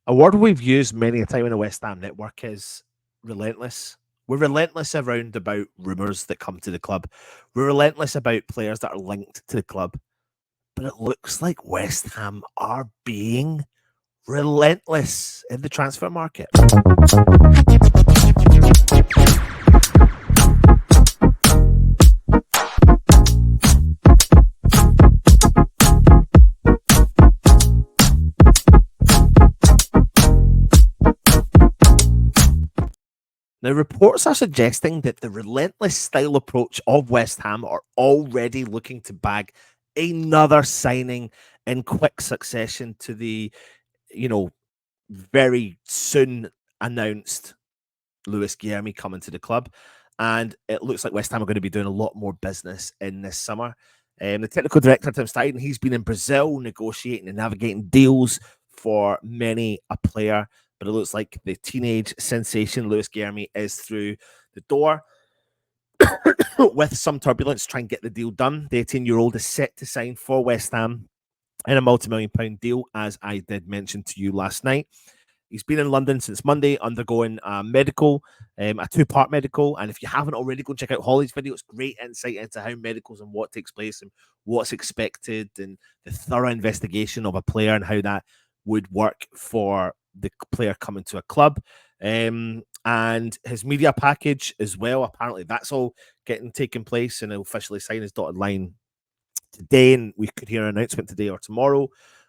A word we've used many a time in the West Ham network is relentless. We're relentless around about rumours that come to the club. We're relentless about players that are linked to the club. But it looks like West Ham are being relentless in the transfer market. Now, reports are suggesting that the relentless style approach of West Ham are already looking to bag another signing in quick succession to the, you know, very soon announced Lewis Guilherme coming to the club. And it looks like West Ham are going to be doing a lot more business in this summer. The technical director, Tim Steidten, he's been in Brazil negotiating and navigating deals for many a player. But it looks like the teenage sensation, Lewis Guilherme, is through the door with some turbulence, trying to get the deal done. The 18-year-old is set to sign for West Ham in a multi-million-pound deal, as I did mention to you last night. He's been in London since Monday, undergoing a medical, a two-part medical. And if you haven't already, go check out Holly's video. It's great insight into how medicals and what takes place and what's expected and the thorough investigation of a player and how that would work for the player coming to a club. And his media package as well. Apparently, that's all getting taken place, and he'll officially sign his dotted line today, and we could hear an announcement today or tomorrow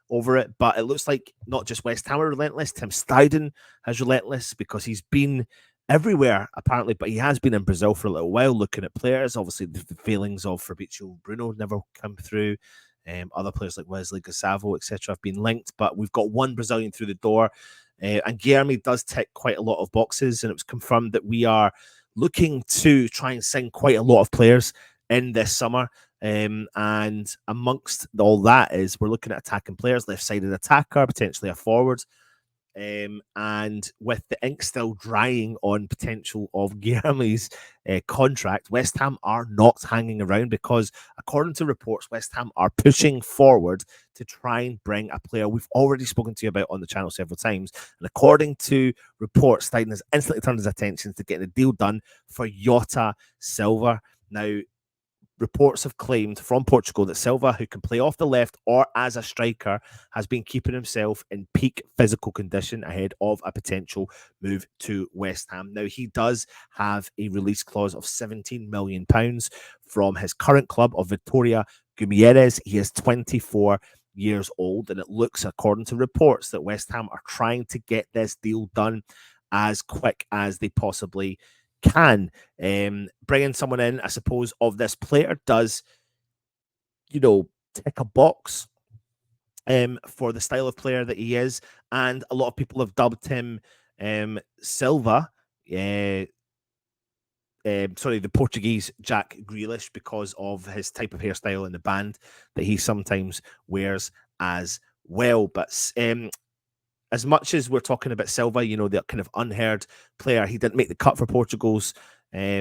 over it. But it looks like not just West Ham are relentless. Tim Steidten has relentless because he's been everywhere apparently, but he has been in Brazil for a little while looking at players. Obviously, the failings of Fabrizio Bruno never come through. Other players like Wesley Gustavo, etc., have been linked, but we've got one Brazilian through the door, and Guilherme does tick quite a lot of boxes. And it was confirmed that we are looking to try and sign quite a lot of players in this summer. And amongst all that is we're looking at attacking players, left-sided attacker, potentially a forward. And with the ink still drying on potential of Guilherme's contract, West Ham are not hanging around because, according to reports, West Ham are pushing forward to try and bring a player we've already spoken to you about on the channel several times. And according to reports, Steidten has instantly turned his attention to getting a deal done for Jota Silva. Now, reports have claimed from Portugal that Silva, who can play off the left or as a striker, has been keeping himself in peak physical condition ahead of a potential move to West Ham. Now, he does have a release clause of £17 million from his current club of Vitória Guimarães. He is 24 years old, and it looks, according to reports, that West Ham are trying to get this deal done as quick as they possibly can. Bringing someone in, I suppose, of this player does, tick a box for the style of player that he is. And a lot of people have dubbed him Silva, the Portuguese Jack Grealish, because of his type of hairstyle and the band that he sometimes wears as well. But as much as we're talking about Silva, the kind of unheard player, he didn't make the cut for Portugal's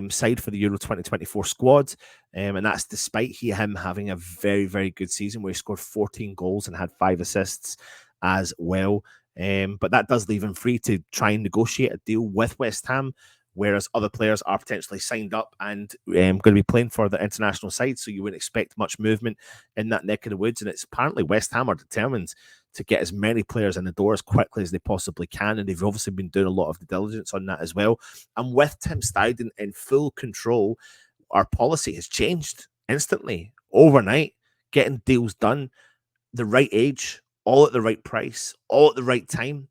side for the Euro 2024 squad. And that's despite him having a very, very good season where he scored 14 goals and had 5 assists as well. But that does leave him free to try and negotiate a deal with West Ham, whereas other players are potentially signed up and going to be playing for the international side. So you wouldn't expect much movement in that neck of the woods. And it's apparently West Ham are determined to get as many players in the door as quickly as they possibly can. And they've obviously been doing a lot of the diligence on that as well. And with Tim Steidten in full control, our policy has changed instantly, overnight, getting deals done, the right age, all at the right price, all at the right time.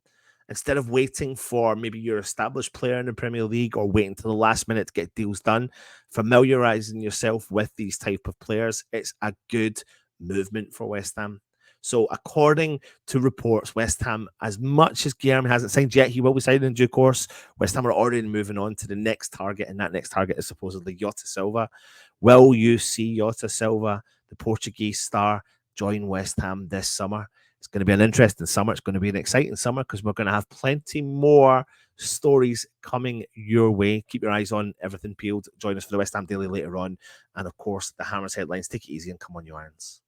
Instead of waiting for maybe your established player in the Premier League or waiting to the last minute to get deals done, familiarizing yourself with these type of players, it's a good movement for West Ham. So according to reports, West Ham, as much as Guilherme hasn't signed yet, he will be signed in due course. West Ham are already moving on to the next target, and that next target is supposedly Jota Silva. Will you see Jota Silva, the Portuguese star, join West Ham this summer? It's going to be an interesting summer. It's going to be an exciting summer because we're going to have plenty more stories coming your way. Keep your eyes on Everything Peeled. Join us for the West Ham Daily later on. And of course, the Hammers headlines. Take it easy and come on, you irons.